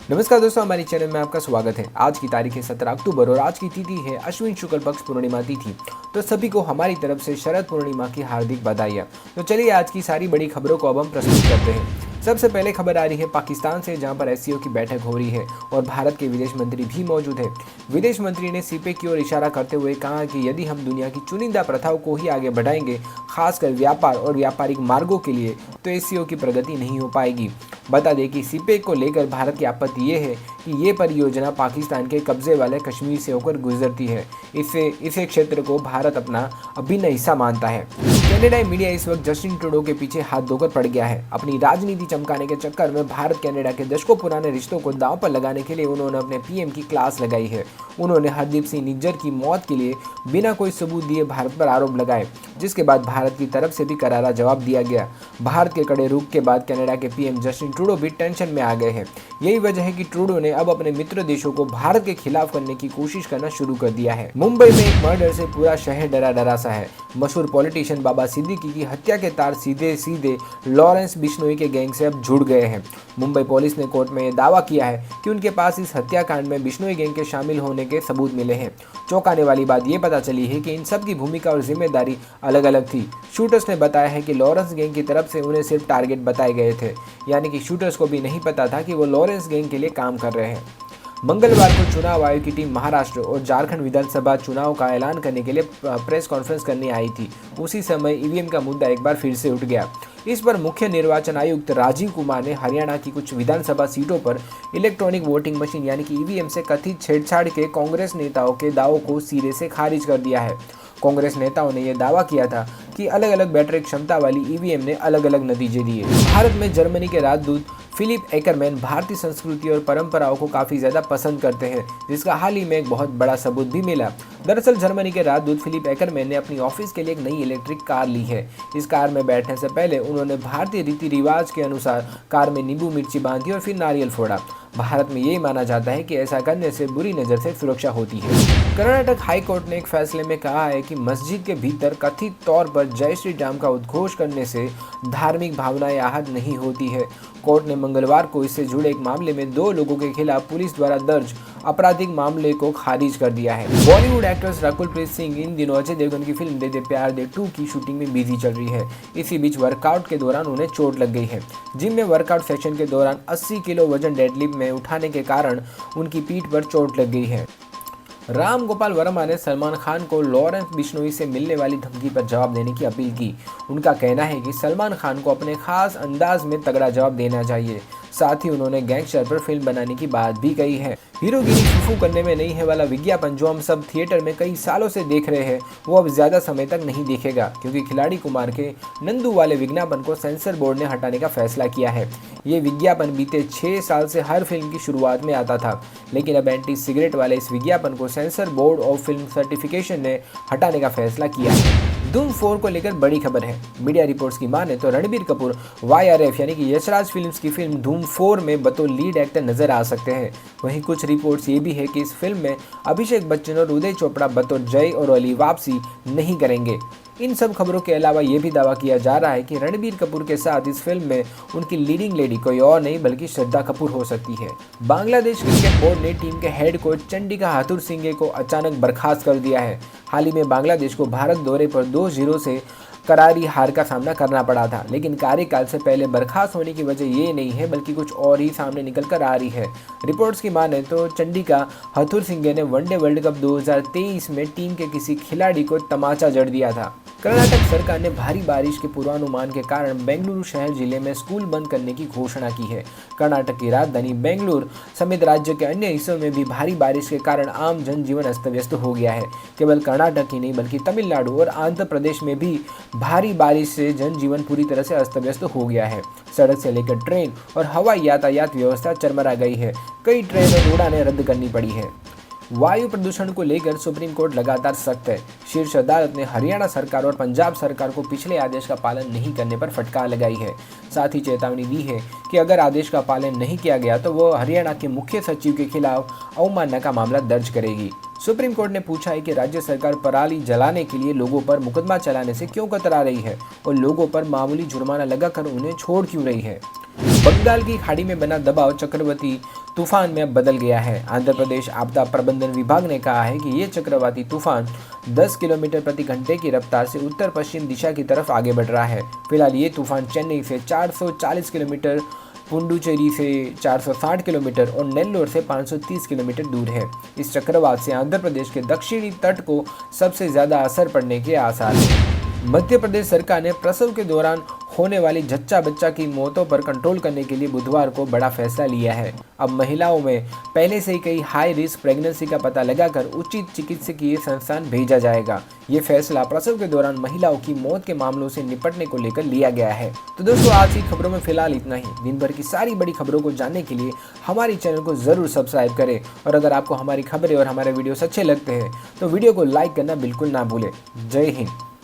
नमस्कार दोस्तों, हमारी चैनल में आपका स्वागत है। आज की तारीख है 17 अक्टूबर और आज की तिथि है अश्विन शुक्ल पक्ष पूर्णिमा तिथि। तो सभी को हमारी तरफ से शरद पूर्णिमा की हार्दिक बधाइयाँ। तो चलिए आज की सारी बड़ी खबरों को अब हम प्रस्तुत करते हैं। सबसे पहले खबर आ रही है पाकिस्तान से, जहां पर एससीओ की बैठक हो रही है और भारत के विदेश मंत्री भी मौजूद है। विदेश मंत्री ने सीपे की ओर इशारा करते हुए कहा कि यदि हम दुनिया की चुनिंदा प्रथाओं को ही आगे बढ़ाएंगे, खासकर व्यापार और व्यापारिक मार्गों के लिए, तो एससीओ की प्रगति नहीं हो पाएगी। बता दें कि सीपे को लेकर भारत की आपत्ति ये है कि ये परियोजना पाकिस्तान के कब्जे वाले कश्मीर से होकर गुजरती है। इसे क्षेत्र को भारत अपना अभिन्न हिस्सा मानता है। कनाडाई मीडिया इस वक्त जस्टिन ट्रूडो के पीछे हाथ धोकर पड़ गया है। अपनी राजनीति चमकाने के चक्कर में भारत कनाडा के दशकों पुराने रिश्तों को दांव पर लगाने के लिए उन्होंने अपने पीएम की क्लास लगाई है। उन्होंने हरदीप सिंह निज्जर की मौत के लिए बिना कोई सबूत दिए भारत पर आरोप लगाए, जिसके बाद भारत की तरफ से भी करारा जवाब दिया गया। भारत के कड़े रुख के बाद कनाडा के पीएम जस्टिन ट्रूडो भी टेंशन में आ गए हैं। यही वजह है कि ट्रूडो ने अब अपने मित्र देशों को भारत के खिलाफ करने की कोशिश करना शुरू कर दिया है। मुंबई में एक मर्डर से पूरा शहर डरा डरा सा है। मशहूर पॉलिटिशियन बाबा सिद्दीकी की हत्या के तार सीधे सीधे लॉरेंस बिश्नोई के गैंग से अब जुड़ गए हैं। मुंबई पुलिस ने कोर्ट में यह दावा किया है कि उनके पास इस हत्याकांड में बिश्नोई गैंग के शामिल होने के सबूत मिले हैं। चौंकाने वाली बात यह पता चली है कि इन सब की भूमिका और जिम्मेदारी अलग अलग थी। शूटर्स ने बताया है कि लॉरेंस गैंग की तरफ से उन्हें सिर्फ टारगेट बताए गए थे, यानी कि शूटर्स को भी नहीं पता था कि वो लॉरेंस गैंग के लिए काम कर रहे हैं। मंगलवार को चुनाव आयोग की टीम महाराष्ट्र और झारखंड विधानसभा चुनाव का ऐलान करने के लिए प्रेस कॉन्फ्रेंस करने आई थी। उसी समय ईवीएम का मुद्दा एक बार फिर से उठ गया। इस पर मुख्य निर्वाचन आयुक्त राजीव कुमार ने हरियाणा की कुछ विधानसभा सीटों पर इलेक्ट्रॉनिक वोटिंग मशीन यानी कि ईवीएम से कथित छेड़छाड़ के कांग्रेस नेताओं के दावों को सिरे से खारिज कर दिया है। कांग्रेस नेताओं ने यह दावा किया था कि अलग अलग बैटरी क्षमता वाली ईवीएम ने अलग अलग नतीजे दिए। भारत में जर्मनी के राजदूत फिलिप एकरमैन भारतीय संस्कृति और परंपराओं को काफ़ी ज़्यादा पसंद करते हैं, जिसका हाल ही में एक बहुत बड़ा सबूत भी मिला। दरअसल जर्मनी के राजदूत फिलिप एकरमैन ने अपनी ऑफिस के लिए एक नई इलेक्ट्रिक कार ली है। इस कार में बैठने से पहले उन्होंने भारतीय रीति रिवाज के अनुसार कार में नींबू मिर्ची बांधी और फिर नारियल फोड़ा। भारत में ये माना जाता है कि ऐसा करने से बुरी नज़र से सुरक्षा होती है। कर्नाटक हाई कोर्ट ने एक फैसले में कहा है कि मस्जिद के भीतर कथित तौर पर जय श्री राम का उद्घोष करने से धार्मिक भावनाएं आहत नहीं होती है। कोर्ट ने मंगलवार को इससे जुड़े एक मामले में 2 लोगों के खिलाफ पुलिस द्वारा दर्ज आपराधिक मामले को खारिज कर दिया है। बॉलीवुड एक्ट्रेस रकुलप्रीत सिंह इन दिनों अजय देवगन की फिल्म दे दे प्यार दे 2 की शूटिंग में बिजी चल रही है। इसी बीच वर्कआउट के दौरान उन्हें चोट लग गई है। जिम में वर्कआउट सेशन के दौरान 80 किलो वजन डेडलिफ्ट में उठाने के कारण उनकी पीठ पर चोट लग गई है। राम गोपाल वर्मा ने सलमान खान को लॉरेंस बिश्नोई से मिलने वाली धमकी पर जवाब देने की अपील की। उनका कहना है कि सलमान खान को अपने खास अंदाज में तगड़ा जवाब देना चाहिए। साथ ही उन्होंने गैंगस्टर पर फिल्म बनाने की बात भी कही है। हीरोगिरी फुफू करने में नहीं है वाला विज्ञापन जो हम सब थिएटर में कई सालों से देख रहे हैं, वो अब ज़्यादा समय तक नहीं देखेगा, क्योंकि खिलाड़ी कुमार के नंदू वाले विज्ञापन को सेंसर बोर्ड ने हटाने का फैसला किया है। ये विज्ञापन बीते 6 साल से हर फिल्म की शुरुआत में आता था, लेकिन अब एंटी सिगरेट वाले इस विज्ञापन को sensor board of film certification ने हटाने का फैसला किया है। धूम 4 को लेकर बड़ी खबर है। मीडिया रिपोर्ट्स की माने तो रणबीर कपूर YRF यानी कि यशराज फिल्म्स की फिल्म धूम 4 में बतौर लीड एक्टर नजर आ सकते हैं। वहीं कुछ रिपोर्ट्स ये भी है कि इस फिल्म में अभिषेक बच्चन और उदय चोपड़ा बतौर जय और अली वापसी नहीं करेंगे। इन सब खबरों के अलावा ये भी दावा किया जा रहा है कि रणबीर कपूर के साथ इस फिल्म में उनकी लीडिंग लेडी कोई और नहीं बल्कि श्रद्धा कपूर हो सकती है। बांग्लादेश क्रिकेट बोर्ड ने टीम के हेड कोच चंडिका हाथुरुसिंगे को अचानक बर्खास्त कर दिया है। हाल ही में बांग्लादेश को भारत दौरे पर 2-0 से करारी हार का सामना करना पड़ा था, लेकिन कार्यकाल से पहले बर्खास्त होने की वजह ये नहीं है बल्कि कुछ और ही सामने निकल कर आ रही है। रिपोर्ट्स की माने तो चंडिका हाथुरुसिंगे ने वनडे वर्ल्ड कप 2023 में टीम के किसी खिलाड़ी को तमाचा जड़ दिया था। कर्नाटक सरकार ने भारी बारिश के पूर्वानुमान के कारण बेंगलुरु शहर जिले में स्कूल बंद करने की घोषणा की है। कर्नाटक की राजधानी बेंगलुरु समेत राज्य के अन्य हिस्सों में भी भारी बारिश के कारण आम जनजीवन अस्त व्यस्त हो गया है। केवल कर्नाटक ही नहीं बल्कि तमिलनाडु और आंध्र प्रदेश में भी भारी बारिश से जनजीवन पूरी तरह से अस्त व्यस्त हो गया है। सड़क से लेकर ट्रेन और हवाई यातायात व्यवस्था चरमरा गई है। कई ट्रेन और उड़ानें रद्द करनी पड़ी है। वायु प्रदूषण को लेकर सुप्रीम कोर्ट लगातार सख्त है। शीर्ष अदालत ने हरियाणा सरकार और पंजाब सरकार को पिछले आदेश का पालन नहीं करने पर फटकार लगाई है। साथ ही चेतावनी दी है कि अगर आदेश का पालन नहीं किया गया तो वो हरियाणा के मुख्य सचिव के खिलाफ अवमानना का मामला दर्ज करेगी। सुप्रीम कोर्ट ने पूछा है कि राज्य सरकार पराली जलाने के लिए लोगों पर मुकदमा चलाने से क्यों कतरा रही है और लोगों पर मामूली जुर्माना लगाकर उन्हें छोड़ क्यों रही है। बंगाल की खाड़ी में बना दबाव चक्रवाती तूफान में अब बदल गया है। आंध्र प्रदेश आपदा प्रबंधन विभाग ने कहा है कि ये चक्रवाती तूफान 10 किलोमीटर प्रति घंटे की रफ्तार से उत्तर पश्चिम दिशा की तरफ आगे बढ़ रहा है। फिलहाल ये तूफान चेन्नई से 440 किलोमीटर, पुडुचेरी से 460 किलोमीटर और नेल्लोर से 530 किलोमीटर दूर है। इस चक्रवात से आंध्र प्रदेश के दक्षिणी तट को सबसे ज्यादा असर पड़ने के आसार हैं। मध्य प्रदेश सरकार ने प्रसव के दौरान होने वाली जच्चा बच्चा की मौतों पर कंट्रोल करने के लिए बुधवार को बड़ा फैसला लिया है। अब महिलाओं में पहले से ही कई हाई रिस्क प्रेगनेंसी का पता लगाकर उचित चिकित्सकीय संस्थान भेजा जाएगा। ये फैसला प्रसव के दौरान महिलाओं की मौत के मामलों से निपटने को लेकर लिया गया है। तो दोस्तों, आज की खबरों में फिलहाल इतना ही। दिन भर की सारी बड़ी खबरों को जानने के लिए हमारे चैनल को जरूर सब्सक्राइब करें और अगर आपको हमारी खबरें और हमारे वीडियोस अच्छे लगते हैं तो वीडियो को लाइक करना बिल्कुल ना भूलें। जय हिंद।